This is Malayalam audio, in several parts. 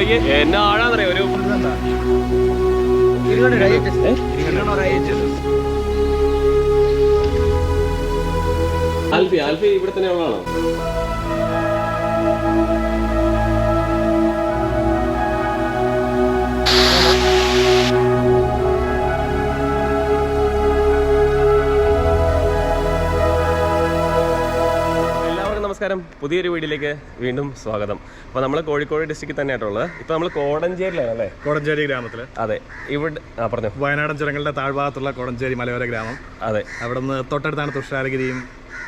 എന്നാ ആഴാന്നറിയോ ഒരു ആൽഫി ആൽഫി ഇവിടെ തന്നെ ഉള്ളതാണോ? നമസ്കാരം, പുതിയൊരു വീഡിയോയിലേക്ക് വീണ്ടും സ്വാഗതം. അപ്പോൾ നമ്മൾ കോഴിക്കോട് ഡിസ്ട്രിക്റ്റിൽ തന്നെയായിട്ടുള്ളത്. ഇപ്പോൾ നമ്മൾ കോടഞ്ചേരിയിലാണ് അല്ലേ? കോടഞ്ചേരി ഗ്രാമത്തിൽ. അതെ, ഇവിടെ പറഞ്ഞു വയനാടൻ ചുരങ്ങളുടെ താഴ്ഭാഗത്തുള്ള കോടഞ്ചേരി മലയോര ഗ്രാമം. അതെ, അവിടെ നിന്ന് തൊട്ടടുത്താണ് തുഷാരഗിരിയും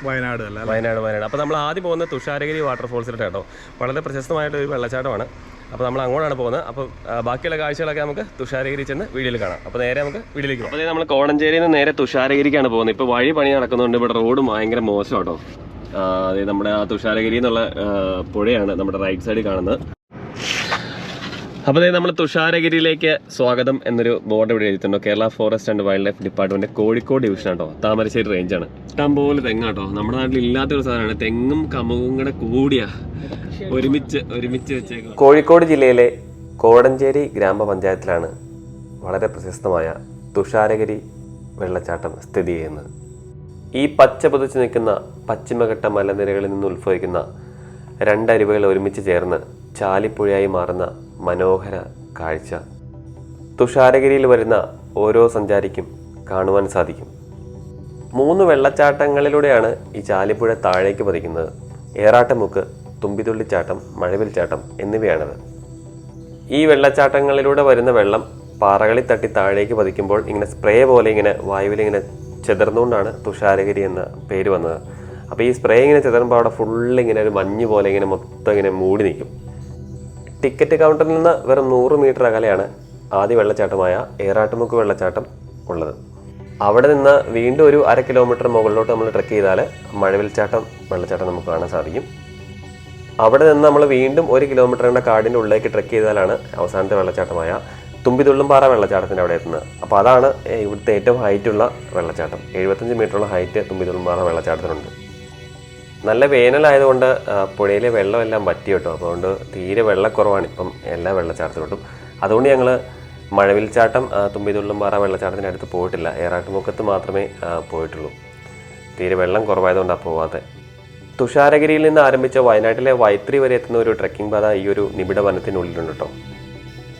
വയനാട് അല്ല വയനാട്. അപ്പോൾ നമ്മൾ ആദ്യം പോകുന്നത് തുഷാരഗിരി വാട്ടർഫോൾസിലോട്ട് കേട്ടോ. വളരെ പ്രശസ്തമായിട്ട് ഒരു വെള്ളച്ചാട്ടമാണ്. അപ്പോൾ നമ്മൾ അങ്ങോട്ടാണ് പോകുന്നത്. അപ്പോൾ ബാക്കിയുള്ള കാഴ്ചകളൊക്കെ നമുക്ക് തുഷാരഗിരി ചെന്ന് വീഡിയോയിൽ കാണാം. അപ്പോൾ നേരെ നമുക്ക് വീഡിയോയിലേക്ക് പോകും. അപ്പോൾ നമ്മൾ കോടഞ്ചേരിയിൽ നിന്ന് നേരെ തുഷാരഗിരിക്കാണ് പോകുന്നത്. ഇപ്പോൾ വഴി പണി നടക്കുന്നുണ്ട്. ഇവിടെ റോഡ് ഭയങ്കര മോശം കേട്ടോ. അതായത് നമ്മുടെ ആ തുഷാരഗിരി എന്നുള്ള പുഴയാണ് നമ്മുടെ റൈറ്റ് സൈഡിൽ കാണുന്നത്. അപ്പോൾ അതായത് നമ്മൾ തുഷാരഗിരിയിലേക്ക് സ്വാഗതം എന്നൊരു ബോർഡ് ഇവിടെ എഴുതിയിട്ടുണ്ടോ. Kerala forest and wild life department Kozhikode division ആട്ടോ. താമരശ്ശേരി റേഞ്ചാണ്. ഇഷ്ടംപോലെ തെങ്ങാട്ടോ. നമ്മുടെ നാട്ടിൽ ഇല്ലാത്തൊരു സാധനമാണ്. തെങ്ങും കമുകും കൂടെ കൂടിയ ഒരുമിച്ച് വെച്ചേക്കും. കോഴിക്കോട് ജില്ലയിലെ കോടഞ്ചേരി ഗ്രാമപഞ്ചായത്തിലാണ് വളരെ പ്രശസ്തമായ തുഷാരഗിരി വെള്ളച്ചാട്ടം സ്ഥിതി ചെയ്യുന്നത്. ഈ പച്ച പൊതിച്ച് നിൽക്കുന്ന പശ്ചിമഘട്ട മലനിരകളിൽ നിന്ന് ഉത്ഭവിക്കുന്ന രണ്ടരുവികൾ ഒരുമിച്ച് ചേർന്ന് ചാലിപ്പുഴയായി മാറുന്ന മനോഹര കാഴ്ച തുഷാരഗിരിയിൽ വരുന്ന ഓരോ സഞ്ചാരിക്കും കാണുവാൻ സാധിക്കും. 3 വെള്ളച്ചാട്ടങ്ങളിലൂടെയാണ് ഈ ചാലിപ്പുഴ താഴേക്ക് പതിക്കുന്നത്. ഏറാട്ടുമുക്ക്, തുമ്പിതുള്ളിച്ചാട്ടം, മഴവിൽ ചാട്ടം എന്നിവയാണത്. ഈ വെള്ളച്ചാട്ടങ്ങളിലൂടെ വരുന്ന വെള്ളം പാറകളിൽ തട്ടി താഴേക്ക് പതിക്കുമ്പോൾ ഇങ്ങനെ സ്പ്രേ പോലെ ഇങ്ങനെ വായുവിലിങ്ങനെ ചെതർന്നുകൊണ്ടാണ് തുഷാരഗിരി എന്ന പേര് വന്നത്. അപ്പോൾ ഈ സ്പ്രേ ഇങ്ങനെ ചെതറുമ്പോൾ അവിടെ ഫുള്ള് ഇങ്ങനെ ഒരു മഞ്ഞ് പോലെ ഇങ്ങനെ മൊത്തം ഇങ്ങനെ മൂടി നിൽക്കും. ടിക്കറ്റ് കൗണ്ടറിൽ നിന്ന് വെറും 100 മീറ്റർ അകലെയാണ് ആദ്യ വെള്ളച്ചാട്ടമായ ഏറാട്ടുമുക്ക് വെള്ളച്ചാട്ടം ഉള്ളത്. അവിടെ നിന്ന് വീണ്ടും ഒരു 1/2 കിലോമീറ്റർ മുകളിലോട്ട് നമ്മൾ ട്രെക്ക് ചെയ്താൽ മഴവിൽ വെള്ളച്ചാട്ടം നമുക്ക് കാണാൻ സാധിക്കും. അവിടെ നിന്ന് നമ്മൾ വീണ്ടും 1 കിലോമീറ്ററിൻ്റെ കാടിൻ്റെ ഉള്ളിലേക്ക് ട്രെക്ക് ചെയ്താലാണ് അവസാനത്തെ വെള്ളച്ചാട്ടമായ തുമ്പിതുള്ളുംപാറ വെള്ളച്ചാട്ടത്തിൻ്റെ അവിടെ എത്തുന്നത്. അപ്പോൾ അതാണ് ഇവിടുത്തെ ഏറ്റവും ഹൈറ്റുള്ള വെള്ളച്ചാട്ടം. 75 മീറ്ററുള്ള ഹൈറ്റ് തുമ്പിതുള്ളുംപാറ വെള്ളച്ചാട്ടത്തിനുണ്ട്. നല്ല വേനലായതുകൊണ്ട് പുഴയിലെ വെള്ളമെല്ലാം വറ്റി കേട്ടോ. അപ്പോൾ അതുകൊണ്ട് തീരെ വെള്ളക്കുറവാണ് ഇപ്പം എല്ലാ വെള്ളച്ചാട്ടത്തിലോട്ടും. അതുകൊണ്ട് ഞങ്ങൾ മഴവിൽ ചാട്ടം, തുമ്പിതുള്ളുംപാറ വെള്ളച്ചാട്ടത്തിൻ്റെ അടുത്ത് പോയിട്ടില്ല. ഏറാട്ടുമുക്കത്ത് മാത്രമേ പോയിട്ടുള്ളൂ. തീരെ വെള്ളം കുറവായതുകൊണ്ടാണ് പോവാതെ. തുഷാരഗിരിയിൽ നിന്ന് ആരംഭിച്ച വയനാട്ടിലെ വൈത്രി വരെ എത്തുന്ന ഒരു ട്രെക്കിംഗ് പാത ഈ ഒരു നിബിഡ വനത്തിനുള്ളിലുണ്ട് കേട്ടോ.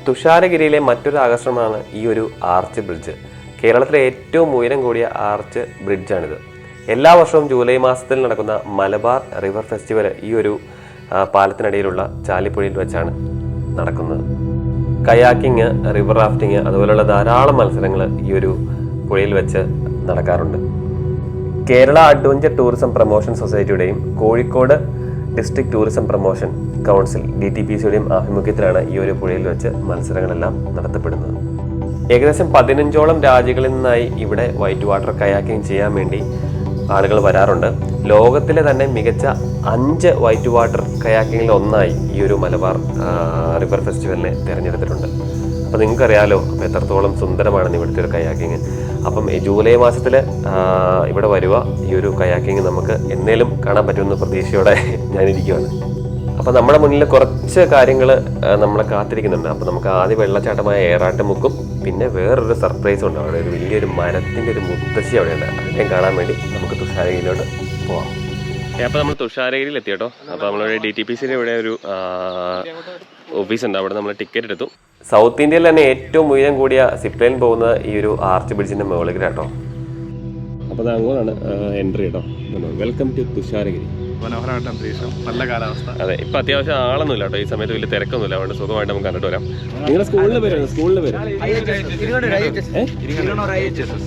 തുഷാരഗിരിയിലെ മറ്റൊരു ആകർഷണമാണ് ഈ ഒരു ആർച്ച് ബ്രിഡ്ജ്. കേരളത്തിലെ ഏറ്റവും ഉയരം കൂടിയ ആർച്ച് ബ്രിഡ്ജാണിത്. എല്ലാ വർഷവും ജൂലൈ മാസത്തിൽ നടക്കുന്ന മലബാർ റിവർ ഫെസ്റ്റിവൽ ഈ ഒരു പാലത്തിനടിയിലുള്ള ചാലിപ്പുഴയിൽ വെച്ചാണ് നടക്കുന്നത്. കയാക്കിങ്, റിവർ റാഫ്റ്റിങ് അതുപോലെയുള്ള ധാരാളം മത്സരങ്ങൾ ഈ ഒരു പുഴയിൽ വെച്ച് നടക്കാറുണ്ട്. കേരള അഡ്വഞ്ചർ ടൂറിസം പ്രൊമോഷൻ സൊസൈറ്റിയുടെയും Kozhikode district tourism promotion council DTPCയുടെയും ആഭിമുഖ്യത്തിലാണ് ഈ ഒരു പുഴയിൽ വെച്ച് മത്സരങ്ങളെല്ലാം നടത്തപ്പെടുന്നത്. ഏകദേശം 15ഓളം രാജ്യങ്ങളിൽ നിന്നായി ഇവിടെ വൈറ്റ് വാട്ടർ കയാക്കിംഗ് ചെയ്യാൻ വേണ്ടി ആളുകൾ വരാറുണ്ട്. ലോകത്തിലെ തന്നെ മികച്ച 5 വൈറ്റ് വാട്ടർ കയാക്കിങ്ങിൽ ഒന്നായി ഈ ഒരു മലബാർ റിവർ ഫെസ്റ്റിവലിനെ തിരഞ്ഞെടുത്തിട്ടുണ്ട്. അപ്പോൾ നിങ്ങൾക്കറിയാലോ അപ്പോൾ എത്രത്തോളം സുന്ദരമാണ് ഇവിടുത്തെ ഒരു കയാക്കിങ്. അപ്പം ഈ ജൂലൈ മാസത്തിൽ ഇവിടെ വരിക, ഈ ഒരു കയാക്കിങ് നമുക്ക് എന്നേലും കാണാൻ പറ്റുമെന്ന പ്രതീക്ഷയോടെ ഞാനിരിക്കുകയാണ്. അപ്പോൾ നമ്മുടെ മുന്നിൽ കുറച്ച് കാര്യങ്ങൾ നമ്മളെ കാത്തിരിക്കുന്നുണ്ട്. അപ്പോൾ നമുക്ക് ആദ്യം വെള്ളച്ചാട്ടമായ ഏറാട്ടുമുക്കും പിന്നെ വേറൊരു സർപ്രൈസും ഉണ്ട്. അവിടെ ഒരു വലിയൊരു മരത്തിൻ്റെ ഒരു മുത്തശ്ശി അവിടെയുണ്ട്. അതിനെ കാണാൻ വേണ്ടി നമുക്ക് തുഷാരഗിരിയിലോട്ട് പോവാം. അപ്പോൾ നമ്മൾ തുഷാരഗിരിയിൽ എത്തി കേട്ടോ. അപ്പോൾ നമ്മളിവിടെ DTPCയുടെ ഇവിടെ ഒരു ഓഫീസ് ഉണ്ട്. അവിടെ നമ്മൾ ടിക്കറ്റ് എടുത്തു. സൗത്ത് ഇന്ത്യയിൽ തന്നെ ഏറ്റവും ഉയരം കൂടിയ സിപ്ലൈൻ പോകുന്നത് ഈ ഒരു ആർച്ച് ബ്രിഡ്ജിൻ്റെ മുകളിൽ കേട്ടോ. അപ്പോൾ അങ്ങോട്ടാണ് എൻട്രി കേട്ടോ. Welcome to Thusharagiri. മനോഹരമായിട്ട് അന്തരീക്ഷം, നല്ല കാലാവസ്ഥ. അതെ, ഇപ്പം അത്യാവശ്യം ആളൊന്നുമില്ല കേട്ടോ. ഈ സമയത്ത് വലിയ തിരക്കൊന്നുമില്ല. അതുകൊണ്ട് സുഖമായിട്ട് നമുക്ക് കണ്ടിട്ട് വരാം. നിങ്ങളുടെ സ്കൂളിൽ പേരാണ്? സ്കൂളിൽ പേര്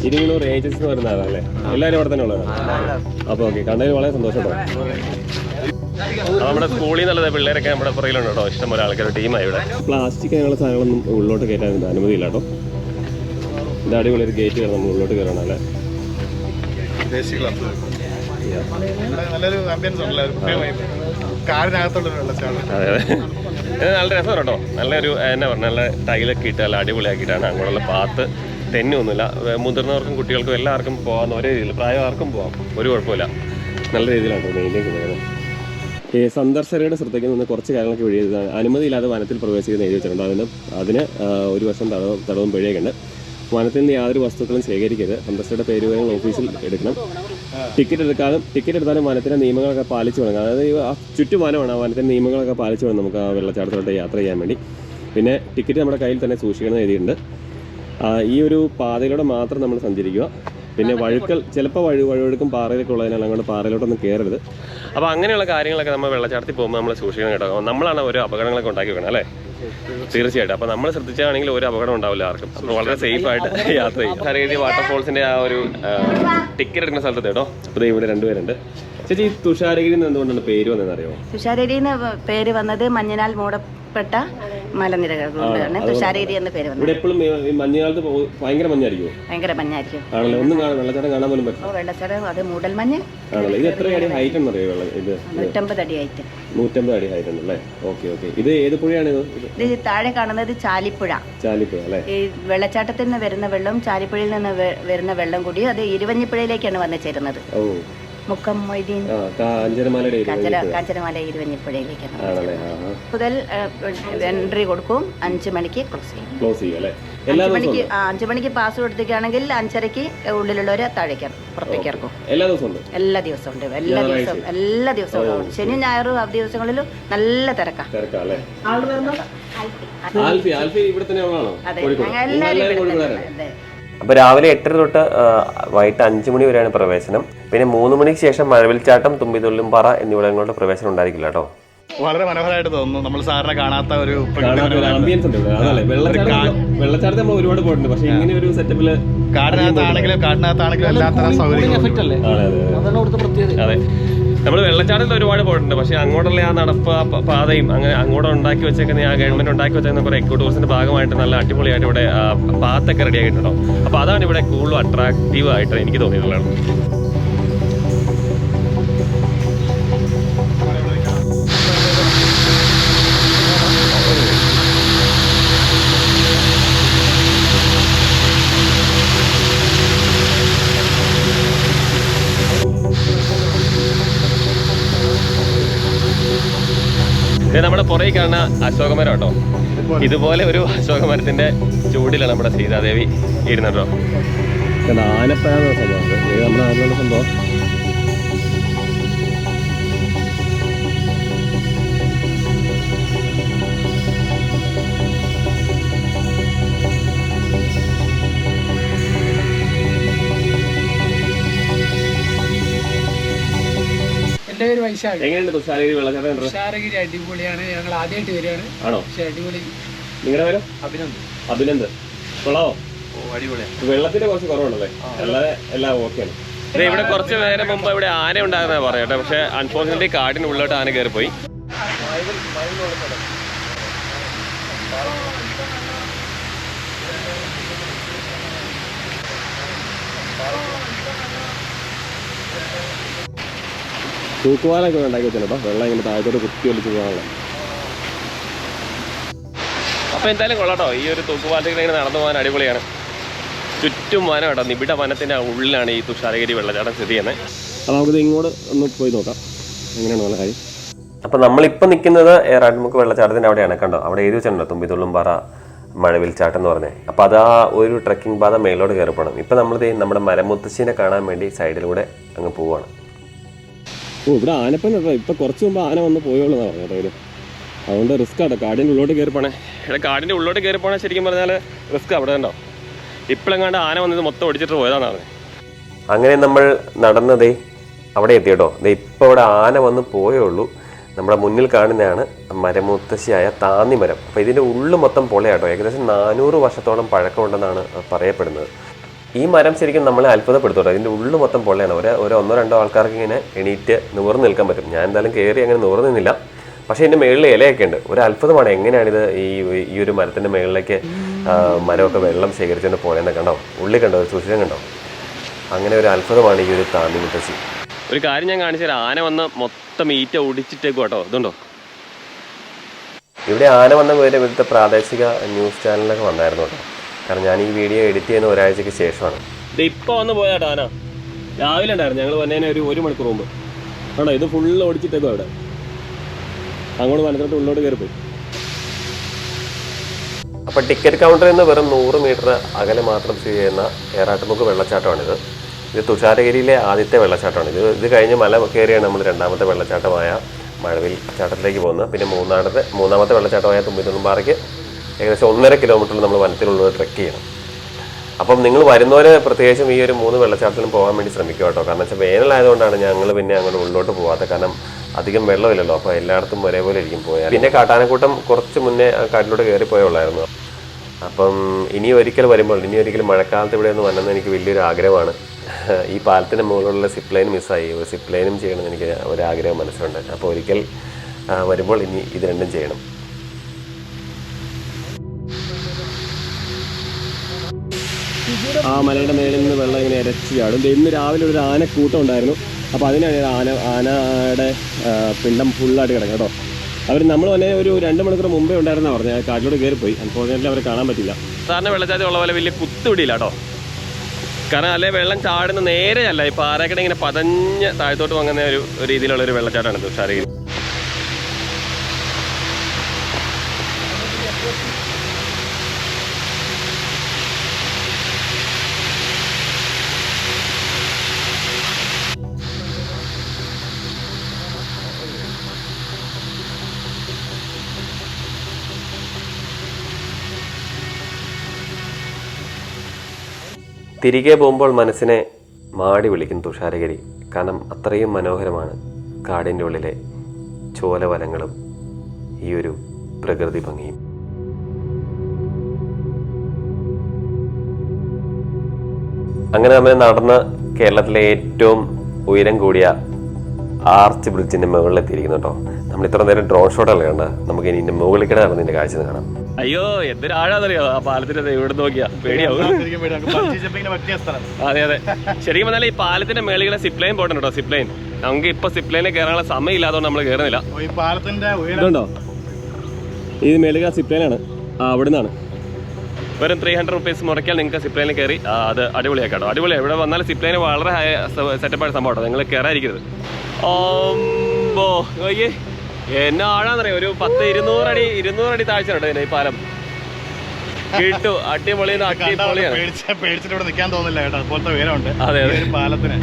ഇരുന്നൂറ് AHS എന്ന് പറയുന്ന ആളല്ലേ? എല്ലാവരും അവിടെ തന്നെ ഉള്ളതാണ്. അപ്പോൾ ഓക്കെ, കണ്ടതിൽ വളരെ സന്തോഷം കേട്ടോ. നമ്മുടെ സ്കൂളിൽ നിന്നുള്ളത് പിള്ളേരൊക്കെ നമ്മുടെ പുറകിലുണ്ട് കേട്ടോ. ഇഷ്ടംപോലെ ആൾക്കാരുടെ ടീമായി ഇവിടെ. പ്ലാസ്റ്റിക് അങ്ങനെയുള്ള സാധനങ്ങളൊന്നും ഉള്ളിലോട്ട് കയറ്റാൻ അനുമതിയില്ല കേട്ടോ. ഇത് അടിപൊളി ഒരു ഗേറ്റ് കയറാം. നമ്മൾ ഉള്ളിലോട്ട് കയറണം അല്ലേ? നല്ലൊരു ആംബിയൻസ് ഉണ്ടല്ലോ. കാടിനകത്തുള്ള വെള്ളച്ചാട്ടം. അതെ അതെ, ഇത് നല്ല രസമാണ് കേട്ടോ. നല്ലൊരു എന്നാ പറഞ്ഞാൽ നല്ല ടൈലൊക്കെ ഇട്ട് നല്ല അടിപൊളിയാക്കിയിട്ടാണ് അങ്ങോട്ടുള്ള പാത്ത്. തെന്നൊന്നുമില്ല. മുതിർന്നവർക്കും കുട്ടികൾക്കും എല്ലാവർക്കും പോകാവുന്ന ഒരേ രീതിയിൽ, പ്രായം ആർക്കും പോകാം, ഒരു കുഴപ്പമില്ല. നല്ല രീതിയിലാണ് മെയിൻറ്റെയിൻ ചെയ്യുന്നത്. സന്ദർശകരുടെ ശ്രദ്ധയ്ക്ക് നിന്ന് കുറച്ച് കാര്യങ്ങളൊക്കെ എഴുതിയതാണ്. അനുമതിയില്ലാതെ വനത്തിൽ പ്രവേശിക്കുന്ന എഴുതി വെച്ചിട്ടുണ്ട്. അതിന് 1 വർഷം തടവും പിഴയൊക്കെയുണ്ട്. വനത്തിൽ നിന്ന് യാതൊരു വസ്തുക്കളും ശേഖരിക്കരുത്. സന്ദർശകരുടെ പേരുവിവരങ്ങൾ ഓഫീസിൽ എടുക്കണം. ടിക്കറ്റ് എടുത്താലും വനത്തിൻ്റെ നിയമങ്ങളൊക്കെ പാലിച്ചു വേണം. അതായത് ചുറ്റും വനമാണ്. ആ വനത്തിൻ്റെ നിയമങ്ങളൊക്കെ പാലിച്ചു വേണം നമുക്ക് ആ വെള്ളച്ചാട്ടത്തിലോട്ട് യാത്ര ചെയ്യാൻ വേണ്ടി. പിന്നെ ടിക്കറ്റ് നമ്മുടെ കയ്യിൽ തന്നെ സൂക്ഷിക്കണമെന്ന് എഴുതിയിട്ടുണ്ട്. ഈ ഒരു പാതയിലൂടെ മാത്രം നമ്മൾ സഞ്ചരിക്കുക. പിന്നെ ചിലപ്പോൾ വഴുവഴുക്കും പാറയിലൊക്കെ ഉള്ളതിനാൽ അങ്ങോട്ട് പാറയിലോട്ടൊന്നും കയറരുത്. അപ്പോൾ അങ്ങനെയുള്ള കാര്യങ്ങളൊക്കെ നമ്മൾ വെള്ളച്ചാട്ടത്തിൽ പോകുമ്പോൾ നമ്മൾ സൂക്ഷിക്കണം കേട്ടോ. നമ്മളാണ് ഓരോ അപകടങ്ങളൊക്കെ ഉണ്ടാക്കി വെക്കണം അല്ലേ? തീർച്ചയായിട്ടും. അപ്പോൾ നമ്മൾ ശ്രദ്ധിച്ചാണെങ്കിൽ ഒരു അപകടം ഉണ്ടാവില്ല ആർക്കും. അപ്പോൾ വളരെ സേഫായിട്ട് യാത്ര ചെയ്യും. തുഷാരഗിരി വാട്ടർഫോൾസിൻ്റെ ആ ഒരു ടിക്കറ്റ് എടുക്കുന്ന സ്ഥലത്ത് കേട്ടോ. അപ്പോൾ ഇവിടെ 2 പേരുണ്ട്. ചേച്ചി, തുഷാരഗിരി എന്തുകൊണ്ടാണ് പേര് വന്നതെന്ന് അറിയോ? തുഷാരഗിരി പേര് വന്നത് മഞ്ഞനാൽ മൂടപ്പെട്ട മലനിരകൾ കൊണ്ടാണ് തുഷാരഗിരി എന്ന പേര് വന്നത്. ഇവിടെ എപ്പോഴും മഞ്ഞുകാലത്ത് ഭയങ്കര മഞ്ഞായിരിക്കും. ഭയങ്കര മഞ്ഞായിരിക്കും ആണല്ലോ. ഒന്നും വെള്ളച്ചാട്ടം കാണാൻ പോലും പറ്റും. വെള്ളച്ചാട്ടം അത് മൂടൽമഞ്ഞ് ആണല്ലോ. ഇത് എത്ര അടി ഹൈറ്റ് എന്ന് അറിയോ? ഇത് 150 അടി ഹൈറ്റ്. 150 അടി ഹൈറ്റ് ഉണ്ടല്ലേ? ഓക്കെ. ഇത് ഏത് പുഴയാണ്? ഇത് താഴെ കാണുന്നത് ചാലിപ്പുഴ അല്ലേ? ഈ വെള്ളച്ചാട്ടത്തിൽ നിന്ന് വരുന്ന വെള്ളം ചാലിപ്പുഴയിൽ നിന്ന് വരുന്ന വെള്ളം കൂടി അത് ഇരുവഞ്ഞിപ്പുഴയിലേക്കാണ് വന്നു ചേരുന്നത്. മുക്കം മൊയ്തീൻ കാഞ്ചനമാല ഇരുവഞ്ഞിപ്പുഴയിലേക്കാണ്. മുതൽ എൻട്രി കൊടുക്കും. 5 മണിക്ക് ക്ലോസ് ചെയ്യും. 5 മണിക്ക് പാസ് കൊടുത്തിരിക്കുകയാണെങ്കിൽ 5:30 ഉള്ളിലുള്ളവരെ താഴേക്ക് പുറത്തേക്ക് ഇറക്കും. എല്ലാ ദിവസവും ഉണ്ട്. എല്ലാ ദിവസവും ശനി ഞായറും അവധി ദിവസങ്ങളിലും നല്ല തിരക്കാണ്. അപ്പോൾ രാവിലെ 8:30 തൊട്ട് വൈകിട്ട് 5 മണി വരെയാണ് പ്രവേശനം. പിന്നെ 3 മണിക്ക് ശേഷം മഴവിൽ ചാട്ടം, തുമ്പിതുള്ളിപ്പാറ എന്നിവിടങ്ങളിലോട്ട് പ്രവേശനം ഉണ്ടായിരിക്കില്ല കേട്ടോ. വളരെ മനോഹരമായിട്ട് തോന്നുന്നു. നമ്മൾ സാറിനെ കാണാത്ത ഒരു വെള്ളച്ചാട്ടത്തിൽ നമ്മൾ ഒരുപാട് പോയിട്ടുണ്ട്. പക്ഷേ ഇങ്ങനെ ഒരു സെറ്റപ്പില് കാടിനകത്താണെങ്കിലും എല്ലാത്തരം സൗകര്യങ്ങളും. അതെ, നമ്മൾ വെള്ളച്ചാട്ടത്തിൽ ഒരുപാട് പോയിട്ടുണ്ട്. പക്ഷേ അങ്ങോട്ടുള്ള ആ നടപ്പ് പാതയും അങ്ങനെ അങ്ങോട്ട് ഉണ്ടാക്കി വെച്ചേക്കുന്ന ആ ഗവൺമെന്റ് ഉണ്ടാക്കി വെച്ചേക്കുന്ന കുറെ എക്കോ ടൂറിസിന്റെ ഭാഗമായിട്ട് നല്ല അടിപൊളിയായിട്ട് ഇവിടെ പാത്തൊക്കെ റെഡി ആയിട്ടുണ്ടോ. അപ്പോൾ അതാണ് ഇവിടെ കൂടുതലും അട്രാക്റ്റീവ് ആയിട്ട് എനിക്ക് തോന്നിയിട്ടുള്ളത്. നമ്മുടെ പുറകെ കാണുന്ന അശോകമരം കേട്ടോ. ഇതുപോലെ ഒരു അശോകമരത്തിന്റെ ചൂടിലാണ് നമ്മുടെ സീതാദേവി ഇരുന്നോ. ആനപ്പഴ സംഭവം. എൻ്റെ പേര് വൈശാഖ്. എങ്ങനെയുണ്ട് തുഷാരഗിരി വെള്ളച്ചാട്ടം? തുഷാരഗിരി അടിപൊളിയാണ്. ഞങ്ങൾ ആദ്യമായിട്ട് വരികയാണ്. ആണോ? പക്ഷെ അടിപൊളി. നിങ്ങളുടെ പേര്? അഭിനന്ദ്. കൊള്ളാവോ? അടിപൊളിയാണ്. വെള്ളത്തിന്റെ കുറച്ച് കുറവുണ്ടല്ലേ? അല്ലാതെ എല്ലാം ഓക്കെയാണ്. ഇവിടെ കുറച്ച് നേരം മുമ്പ് ഇവിടെ ആന ഉണ്ടാകുന്ന പറയട്ടെ. പക്ഷെ അൺഫോർച്ചുനേറ്റ്ലി കാടിന് ഉള്ളിലോട്ട് ആന കയറി പോയി. തൂക്കുവാലൊക്കെ ഉണ്ടാക്കി വെച്ചിട്ടോ. വെള്ളം ഇങ്ങനെ താഴത്തോട്ട് കുത്തി ഒലിച്ച് പോകാനുള്ള. അപ്പോൾ എന്തായാലും കൊള്ളാട്ടോ. ഈ ഒരു തൂക്കുപാലത്തിൽ ഇങ്ങനെ നടന്നു പോകാൻ അടിപൊളിയാണ്. ചുറ്റും വനം കേട്ടോ. നിബിഡ വനത്തിൻ്റെ ഉള്ളിലാണ് ഈ തുഷാരഗിരി വെള്ളച്ചാട്ടം സ്ഥിതി ചെയ്യുന്നത്. അപ്പോൾ നമുക്കിത് ഇങ്ങോട്ട് ഒന്ന് പോയി നോക്കാം എങ്ങനെയാണ് നല്ല കാര്യം. അപ്പോൾ നമ്മളിപ്പോൾ നിൽക്കുന്നത് ഏറാട്ടുമുക്ക് വെള്ളച്ചാട്ടത്തിൻ്റെ അവിടെയാണ്. കണ്ടോ, അവിടെ എഴുതി വെച്ചിട്ടുണ്ടോ തുമ്പിതുള്ളുംപാറ മഴവിൽ ചാട്ടം എന്ന് പറഞ്ഞത്. അപ്പോൾ അത് ആ ഒരു ട്രക്കിംഗ് പാത മേലോട്ട് കയറി പോകണം. ഇപ്പോൾ നമ്മളിത് നമ്മുടെ മരമുത്തശ്ശീനെ കാണാൻ വേണ്ടി സൈഡിലൂടെ അങ്ങ് പോവുകയാണ്. ഇവിടെ ആനപ്പൻ കേട്ടോ. ഇപ്പം കുറച്ച് മുമ്പ് ആന വന്ന് പോയോളെന്നാണ് പറഞ്ഞത് കേട്ടോ. അതുകൊണ്ട് റിസ്ക് ആട്ടോ. കാടിൻ്റെ ഉള്ളോട്ട് കയറി പോണേ. ഇവിടെ കാടിൻ്റെ ഉള്ളോട്ട് കയറി പോണേ ശരിക്കും പറഞ്ഞാൽ റിസ്ക് അവിടെ ഉണ്ടോ. ഇപ്പോഴെങ്ങാണ്ട് ആന വന്നത് മൊത്തം ഒടിച്ചിട്ട് പോയതാണെന്ന് പറഞ്ഞത്. അങ്ങനെ നമ്മൾ നടന്നതേ അവിടെ എത്തി കേട്ടോ. ഇപ്പോൾ ഇവിടെ ആന വന്ന് പോയേ ഉള്ളൂ. നമ്മുടെ മുന്നിൽ കാണുന്നതാണ് മരമുത്തശ്ശിയായ താന്നിമരം. അപ്പോൾ ഇതിൻ്റെ ഉള്ളു മൊത്തം പൊളയാട്ടോ. ഏകദേശം 400 വർഷത്തോളം പഴക്കമുണ്ടെന്നാണ് പറയപ്പെടുന്നത്. ഈ മരം ശരിക്കും നമ്മളെ അത്ഭുതപ്പെടുത്തോട്ടോ. ഇതിൻ്റെ ഉള്ളു മൊത്തം പൊള്ളയാണ്. ഒരു 1-2 ആൾക്കാർക്ക് ഇങ്ങനെ എണീറ്റ് നിവർന്ന് നിൽക്കാൻ പറ്റും. ഞാൻ എന്തായാലും കയറി അങ്ങനെ നിവർന്ന് നിന്നില്ല. പക്ഷേ ഇതിൻ്റെ മുകളിൽ ഇലയൊക്കെ ഉണ്ട്. ഒരു അത്ഭുതമാണ് എങ്ങനെയാണിത് ഈ ഒരു മരത്തിൻ്റെ മുകളിലേക്ക് മരമൊക്കെ വെള്ളം ശേഖരിച്ചുകൊണ്ട് പോയെന്നൊക്കെ കണ്ടോ. ഉള്ളി കണ്ടോ, ഒരു സുഷിരം കണ്ടോ. അങ്ങനെ ഒരു അത്ഭുതമാണ് ഈ ഒരു താന്നി മുത്തശ്ശി. ഒരു കാര്യം ഞാൻ കാണിച്ചു തരാം. ആന വന്ന് മൊത്തം ഈറ്റ ഒടിച്ചിട്ടേക്കും കേട്ടോ. ഇതുണ്ടോ, ഇവിടെ ആന വന്ന പേര് ഇവിടുത്തെ പ്രാദേശിക ന്യൂസ് ചാനലിലൊക്കെ വന്നായിരുന്നു കേട്ടോ. കാരണം ഞാൻ ഈ വീഡിയോ എഡിറ്റ് ചെയ്യുന്ന ഒരാഴ്ചയ്ക്ക് ശേഷമാണ്. ഇത് ഇപ്പോൾ വന്ന് പോയാട്ടോ ആന. രാവിലെ ഉണ്ടായിരുന്നു. ഞങ്ങൾ വന്നതിന് ഒരു മണിക്കൂർ മുമ്പ് ആണോ. ഇത് ഫുള്ള് ഓടിച്ചിട്ടേക്കോ അവിടെ. അങ്ങോട്ട് വനത്തോട്ട് ഉള്ളോട്ട് കയറി പോയി. അപ്പോൾ ടിക്കറ്റ് കൗണ്ടറിൽ നിന്ന് വെറും 100 മീറ്റർ അകലെ മാത്രം സ്ഥിതി ചെയ്യുന്ന ഏറാട്ടുമുക്ക് വെള്ളച്ചാട്ടമാണിത്. ഇത് തുഷാരഗിരിയിലെ ആദ്യത്തെ വെള്ളച്ചാട്ടമാണ്. ഇത് കഴിഞ്ഞ് മല കയറിയാണ് നമ്മൾ രണ്ടാമത്തെ വെള്ളച്ചാട്ടമായ മഴവിൽ ചാട്ടത്തിലേക്ക് പോകുന്നത്. പിന്നെ മൂന്നാമത്തെ വെള്ളച്ചാട്ടമായ തുമ്പിത്തുമ്പാറയ്ക്ക് ഏകദേശം 1.5 കിലോമീറ്ററിൽ നമ്മൾ വനത്തിനുള്ളിൽ ട്രെക്ക് ചെയ്യണം. അപ്പം നിങ്ങൾ വരുന്നവരെ പ്രത്യേകിച്ചും ഈ ഒരു 3 വെള്ളച്ചാട്ടത്തിലും പോകാൻ വേണ്ടി ശ്രമിക്കുക കേട്ടോ. കാരണം വെച്ചാൽ വേനലായതുകൊണ്ടാണ് ഞങ്ങൾ പിന്നെ അങ്ങോട്ട് ഉള്ളിലോട്ട് പോകാത്തത്. കാരണം അധികം വെള്ളമില്ലല്ലോ, അപ്പോൾ എല്ലായിടത്തും ഒരേപോലെ ഇരിക്കും പോയാൽ. പിന്നെ കാട്ടാനക്കൂട്ടം കുറച്ച് മുന്നേ കാട്ടിലോട്ട് കയറിപ്പോയുള്ളായിരുന്നു. അപ്പം ഇനി ഒരിക്കൽ മഴക്കാലത്ത് ഇവിടെ ഒന്ന് വന്നെന്ന് എനിക്ക് വലിയൊരു ആഗ്രഹമാണ്. ഈ പാലത്തിൻ്റെ മുകളിലുള്ള സിപ്ലൈൻ മിസ്സായി. ഒരു സിപ്ലൈനും ചെയ്യണമെന്ന് എനിക്ക് ഒരാഗ്രഹം മനസ്സിലുണ്ട്. അപ്പോൾ ഒരിക്കൽ വരുമ്പോൾ ഇനി ഇത് രണ്ടും ചെയ്യണം. ആ മലയുടെ മേളിൽ നിന്ന് വെള്ളം ഇങ്ങനെ ഇരച്ച് ചാടും. ഇന്ന് രാവിലെ ഒരു ആനക്കൂട്ടം ഉണ്ടായിരുന്നു. അപ്പോൾ അതിനാണ് ആനയുടെ പിണ്ടം ഫുള്ളായിട്ട് കിടക്കും കേട്ടോ. നമ്മൾ തന്നെ ഒരു 2 മണിക്കൂർ മുമ്പേ ഉണ്ടായിരുന്ന പറഞ്ഞാൽ കാട്ടിലോട്ട് കയറിപ്പോയി. അൺഫോർച്യുനേറ്റ്ലി അവരെ കാണാൻ പറ്റില്ല. സാധാരണ വെള്ളച്ചാട്ടം ഉള്ള പോലെ വലിയ കുത്തുപിടിയില്ല കേട്ടോ. കാരണം അല്ലെ വെള്ളം ചാടുന്ന നേരെയല്ല, ഈ പാറക്കട ഇങ്ങനെ പതഞ്ഞ് താഴത്തോട്ട് വാങ്ങുന്ന ഒരു രീതിയിലുള്ളൊരു വെള്ളച്ചാട്ടമാണ് തുഷാരഗിരി. തിരികെ പോകുമ്പോൾ മനസ്സിനെ മാടി വിളിക്കും തുഷാരഗിരി. കാരണം അത്രയും മനോഹരമാണ് കാടിൻ്റെ ഉള്ളിലെ ചോലവനങ്ങളും ഈ ഒരു പ്രകൃതി ഭംഗിയും. അങ്ങനെ നമ്മൾ നടന്ന് കേരളത്തിലെ ഏറ്റവും ഉയരം കൂടിയ ആർച്ച് ബ്രിഡ്ജിൻ്റെ മുകളിലെത്തിയിരിക്കുന്നു കേട്ടോ. നമ്മൾ ഇത്ര നേരം ഡ്രോൺ ഷോട്ടല്ലേ കണ്ട. നമുക്ക് ഇനി മുകളിൽ കിട നടന്നതിൻ്റെ കാഴ്ച കാണാം. അയ്യോ എന്തൊരു ആഴാന്നറിയോ ആ പാലത്തിന്റെ ഇവിടെ നോക്കിയാ പേടിയാവും. അതെ അതെ, ശരിക്കും പറഞ്ഞാൽ ഈ പാലത്തിന്റെ മേളികളെ സിപ്ലൈൻ പോകണം കേട്ടോ. സിപ്ലൈൻ നമുക്ക് ഇപ്പൊ സിപ്ലൈനിൽ കയറാനുള്ള സമയം ഇല്ലാത്തതുകൊണ്ട് നമ്മൾ കയറുന്നില്ല. ഇതുണ്ടോ ഈ മേളിക സിപ്ലൈനാണ്. അവിടെ നിന്നാണ് വെറും 300 റുപ്പീസ് മുറയ്ക്കാൽ നിങ്ങൾക്ക് സിപ്ലൈനിൽ കയറി അത് അടിപൊളിയാക്കാട്ടോ. അടിപൊളിയാണ്. ഇവിടെ വന്നാൽ സിപ്ലൈന് വളരെ സെറ്റപ്പായ സംഭവം കേട്ടോ. നിങ്ങൾ കയറാതിരിക്കരുത്. ഓയ്യേ എന്നെ ആഴാന്നറിയോ, ഒരു 200 അടി താഴ്ച കേട്ടോ ഈ പാലം. കിട്ടു അടിപൊളിയാണ്, അടിപൊളിയാണ്. പേടിച്ചിട്ട് ഇവിടെ നിൽക്കാൻ തോന്നില്ല കേട്ടോ, അതുപോലത്തെ ഉയരമുണ്ട്. അതെ അതെ, പാലത്തിന്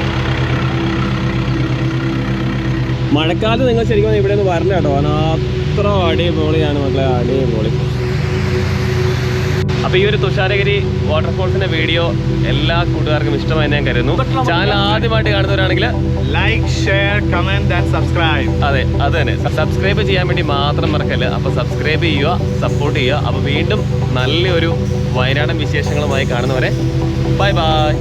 മഴക്കാലത്ത് നിങ്ങൾ ശരിക്കും ഇവിടെ നിന്ന് വരണം കേട്ടോ. അത്ര അടിപൊളിയാണ് മക്കളെ, അടിപൊളി. അപ്പോൾ ഈ ഒരു തുഷാരഗിരി വാട്ടർഫോൾസിന്റെ വീഡിയോ എല്ലാ കൂട്ടുകാർക്കും ഇഷ്ടമായി ഞാൻ കരുതുന്നു. ചാനൽ ആദ്യമായിട്ട് കാണുന്നവരാണെങ്കിൽ like, share, comment and subscribe. അതെ അത് തന്നെ, സബ്സ്ക്രൈബ് ചെയ്യാൻ വേണ്ടി മാത്രം മറക്കല്ല. അപ്പോൾ സബ്സ്ക്രൈബ് ചെയ്യുക, സപ്പോർട്ട് ചെയ്യുക. അപ്പോൾ വീണ്ടും നല്ലൊരു വയനാടൻ വിശേഷങ്ങളുമായി കാണുന്നവരെ ബൈ ബൈ.